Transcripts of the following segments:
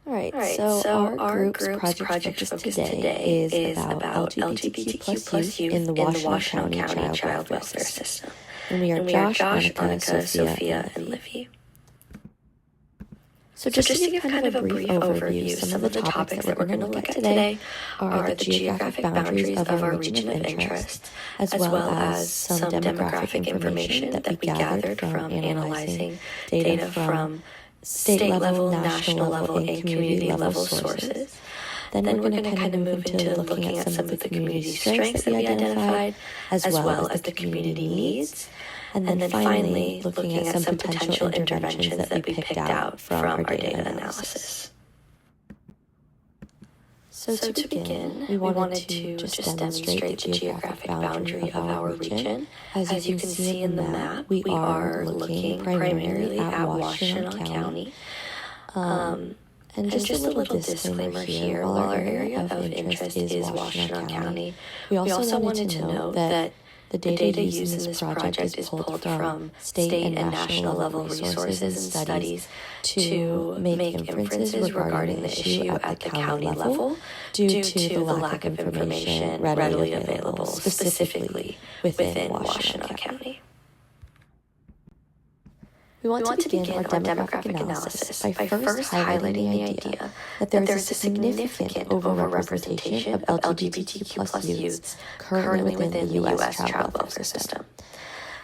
Alright, so our group's project focus today is about LGBTQ plus youth in the Washtenaw County child welfare system. And we are Josh, Annika, Sophia, and Livy. So just to give kind of a brief overview, some of the topics that we're going to look at today are the geographic boundaries of our region of interest, as well as some demographic information that we gathered from analyzing data from state level, national level, and community level sources. Then we're going to kind of move into looking at some of the community strengths that we identified, as well as the community needs. And then finally, looking at some potential interventions that we picked out from our data analysis. So to begin, we wanted to just demonstrate the geographic boundary of our region. As you can see in the map, we are looking primarily at Washtenaw County. And just a little disclaimer here, while our area of interest is Washtenaw County, we also wanted to note that the data used in this project is pulled from state and national level resources and studies to make inferences regarding the issue at the county level due to the lack of information readily available, specifically within Washtenaw County. We want to begin our demographic analysis by first highlighting the idea that there is a significant overrepresentation of LGBTQ plus youths currently within the U.S. child welfare system.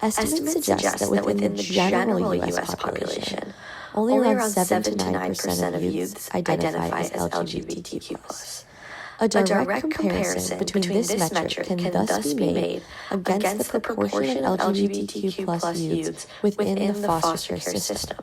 Estimates suggest that within the general U.S. population, only around 7 to 9% of youths identify as LGBTQ plus. A direct comparison between this metric can thus be made against the proportion of LGBTQ plus youths within the foster care system.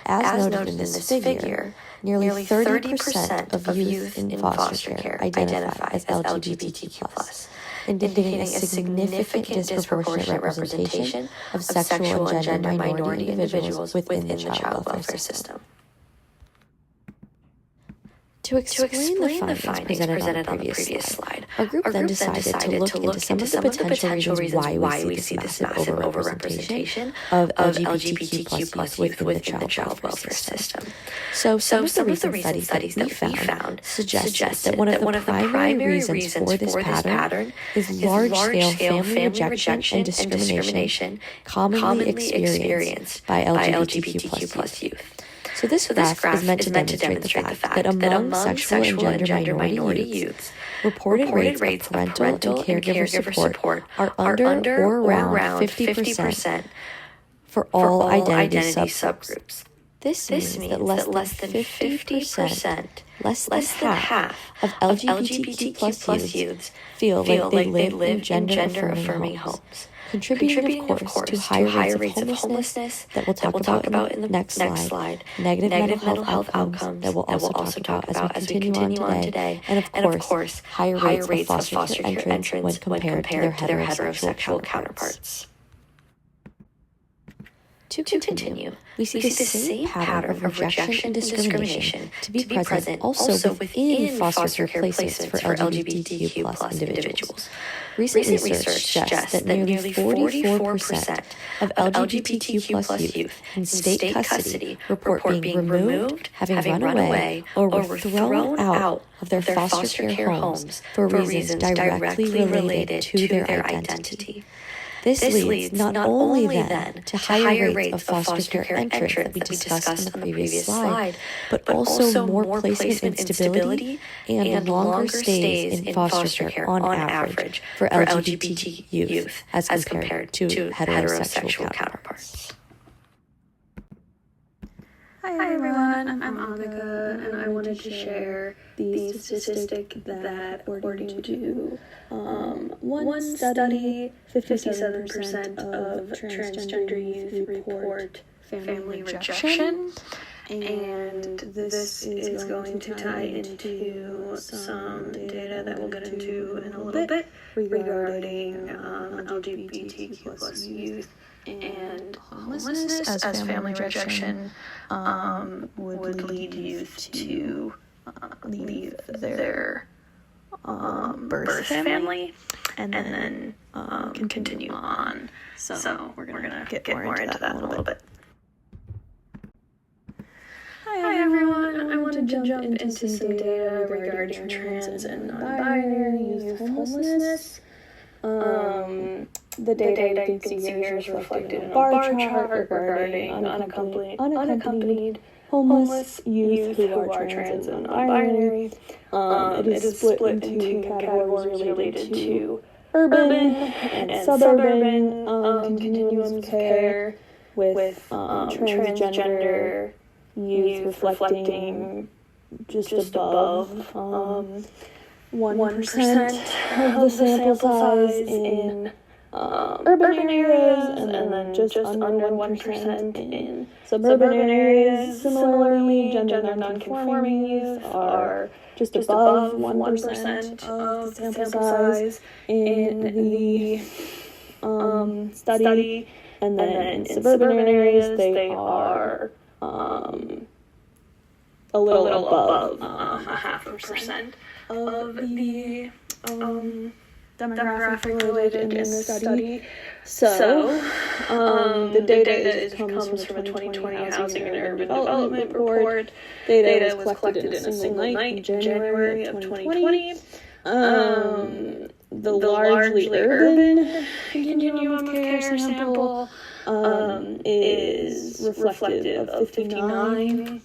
As noted in this figure, nearly 30% of youth in foster care identify as LGBTQ plus, indicating a significant disproportionate representation of sexual and gender minority individuals within the child welfare system. To explain the findings presented on the previous slide, our group then decided to look into some of the potential reasons why we see this massive overrepresentation of LGBTQ plus youth within the child welfare system. So some of the recent studies that we found suggest that one of the primary reasons for this pattern is large-scale family rejection and discrimination commonly experienced by LGBTQ plus youth. So this graph is meant to demonstrate the fact that among sexual and gender minority youths, reported rates of parental and caregiver support are under or around 50% for all identity subgroups. This means that less than 50%, less than half of LGBTQ plus youths feel like they live in gender-affirming homes, contributing, of course, to higher rates of homelessness that we'll talk about in the next slide, negative mental health outcomes that we'll also talk about as we continue on today, and of course, higher rates of foster care entrance when compared to their heterosexual counterparts. To continue, we see the same pattern of rejection and discrimination to be present also within foster care placements for LGBTQ plus individuals. Recent research suggests that nearly 44% of LGBTQ plus youth in state custody report being removed, having run away, or were thrown out of their foster care homes for reasons directly related to their identity. This leads not only then to higher rates of foster care entrance that we discussed on the previous slide, but also more placement instability and longer stays in foster care on average for LGBT youth as compared to heterosexual counterparts. Hi everyone, I'm Annika, and I wanted to share the statistic that according to one study, 57% of transgender youth report family rejection, and this is going to tie into some data that we'll get into in a little bit regarding LGBTQ plus youth and homelessness, as family rejection would lead youth to leave their birth family and then continue on. So we're gonna get more into that in a little bit. Hi everyone, I wanted to jump into some data regarding trans and non-binary youth homelessness. The data you can see here is reflected in a bar chart regarding unaccompanied homeless youth who are trans and non-binary. It is split into categories related to urban and suburban continuums of care, with transgender youth reflecting just above 1% of the sample size in urban areas, and then just under 1% in suburban areas. Similarly, gender non-conforming youth are just above 1% of the sample size in the study, and then in suburban areas they are a little above 0.5% of the demographic related in this study. So the data comes from the 2020 Housing and Urban Development Report. Data was collected in a single night in January of 2020. The largely urban continuum of care sample is reflective of 59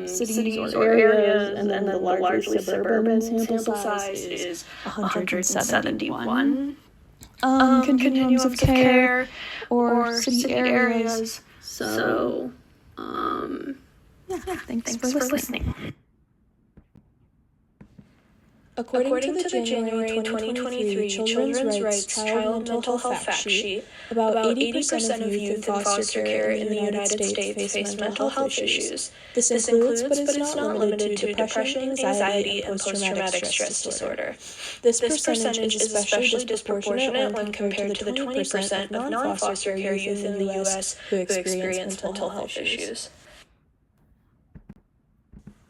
cities or areas, and then the largely suburban sample size is 171 continuums of care or city areas. So, thanks for listening. According to the January 2023 Children's Rights Child Mental Health Fact Sheet, about 80% of youth in foster care in the United States face mental health issues. This includes, but is not limited to, depression, anxiety, and post-traumatic stress disorder. This percentage is especially disproportionate when compared to the 20% of non-foster care youth in the U.S. who experience mental health issues.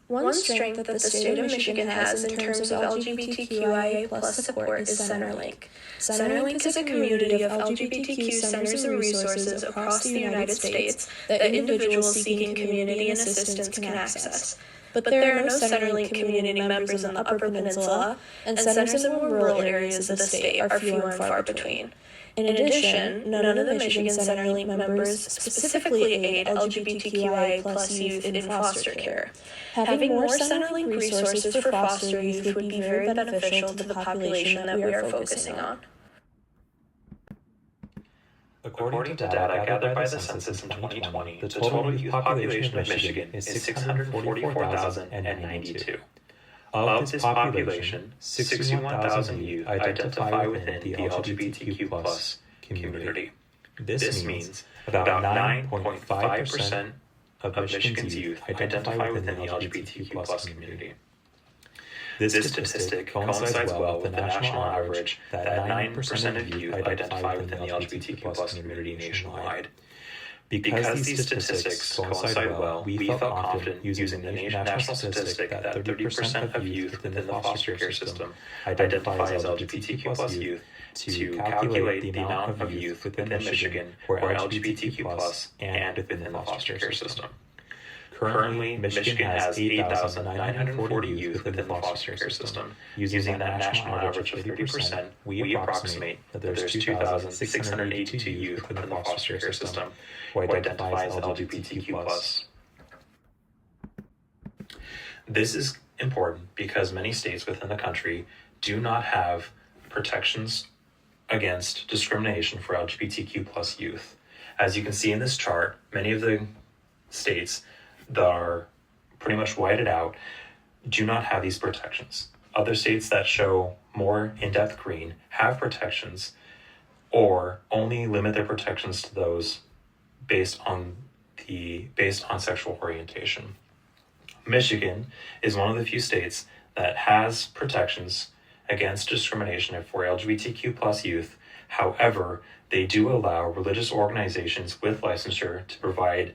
One strength that the state of Michigan has in terms of LGBTQIA+ support is Centerlink. Centerlink is a community of LGBTQ centers and resources across the United States that individuals seeking community and assistance can access. But there are no Centerlink community members in the Upper Peninsula, and centers in more rural areas of the state are few and far between. In addition, none of the Michigan Centerlink members specifically aid LGBTQIA+ youth in foster care. Having more Centerlink resources for foster youth would be very beneficial to the population that we are focusing on. According to data gathered by the census in 2020, the total youth population of Michigan is 644,092. Of this population, 61,000 youth identify within the LGBTQ+ community. This means about 9.5% of Michigan's youth identify within the LGBTQ+ community. This statistic coincides well with the national average that 9% of youth identify within the LGBTQ+ community nationwide. Because these statistics coincide well, we felt confident using the national statistic that 30% of youth within the foster care system identify as LGBTQ+ youth to calculate the amount of youth within Michigan who are LGBTQ+ and within the foster care system. Currently, Michigan has 8,940 youth within the foster care system. Using that national average of 30%, we approximate that there's 2,682 youth within the foster care system who identify as LGBTQ+. This is important because many states within the country do not have protections against discrimination for LGBTQ+ youth. As you can see in this chart, many of the states that are pretty much whited out do not have these protections. Other states that show more in-depth green have protections or only limit their protections to those based on sexual orientation. Michigan is one of the few states that has protections against discrimination for LGBTQ+ youth. However, they do allow religious organizations with licensure to provide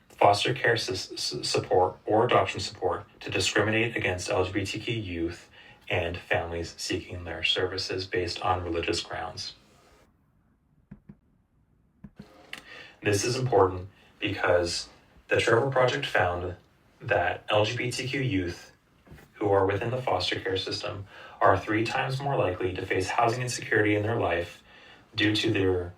foster care support or adoption support to discriminate against LGBTQ youth and families seeking their services based on religious grounds. This is important because the Trevor Project found that LGBTQ youth who are within the foster care system are 3 times more likely to face housing insecurity in their life due to their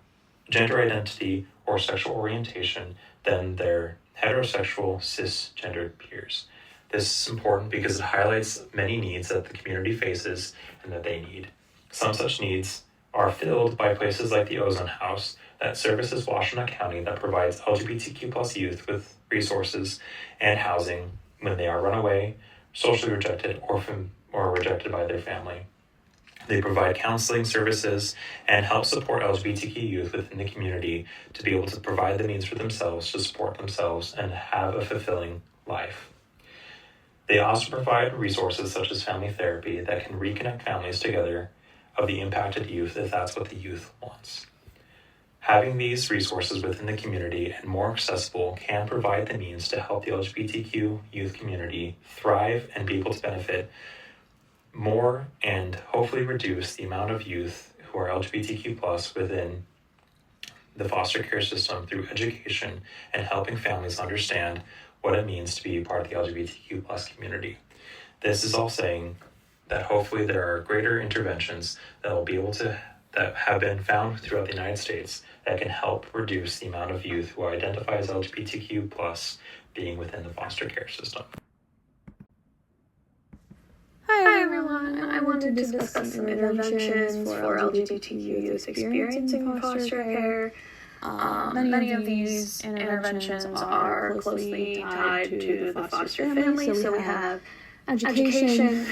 gender identity or sexual orientation than their heterosexual cisgendered peers. This is important because it highlights many needs that the community faces and that they need. Some such needs are filled by places like the Ozone House that services Washtenaw County that provides LGBTQ+ youth with resources and housing when they are runaway, socially rejected, or rejected by their family. They provide counseling services and help support LGBTQ youth within the community to be able to provide the means for themselves to support themselves and have a fulfilling life. They also provide resources such as family therapy that can reconnect families together of the impacted youth if that's what the youth wants. Having these resources within the community and more accessible can provide the means to help the LGBTQ youth community thrive and be able to benefit more and hopefully reduce the amount of youth who are LGBTQ+ within the foster care system through education and helping families understand what it means to be part of the LGBTQ+ community. This is all saying that hopefully there are greater interventions that will be able to that have been found throughout the United States that can help reduce the amount of youth who identify as LGBTQ+ being within the foster care system. Hi everyone, I wanted to discuss some interventions for LGBTQ youth experiencing foster care. Many of these interventions are closely tied to the foster family, so we have education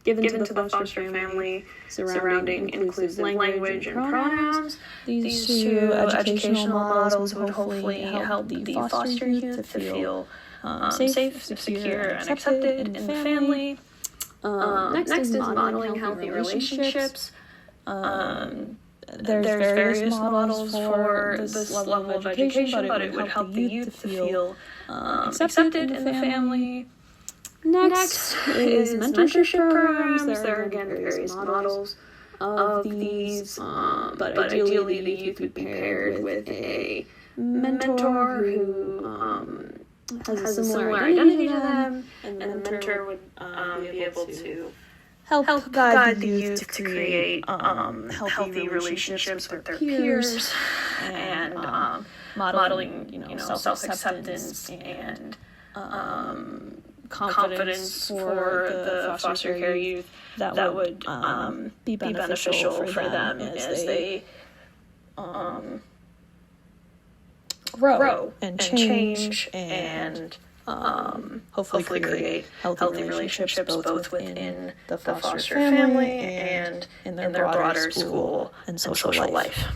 given to the foster family surrounding inclusive language and pronouns. These two educational models would hopefully help the foster youth to feel safe, secure, and accepted in the family. Next is modeling healthy relationships. There's various models for this level of education, but it would help the youth to feel accepted in the family. Next is mentorship programs. There are again various models of these, but ideally the youth would be paired with a mentor who has a similar identity to them, and the mentor would be able to help guide the youth to create healthy relationships with their peers and modeling, self-acceptance and confidence for the foster care youth that would be beneficial for them as they grow and change and hopefully create healthy relationships both within the foster family and in their broader school and social life.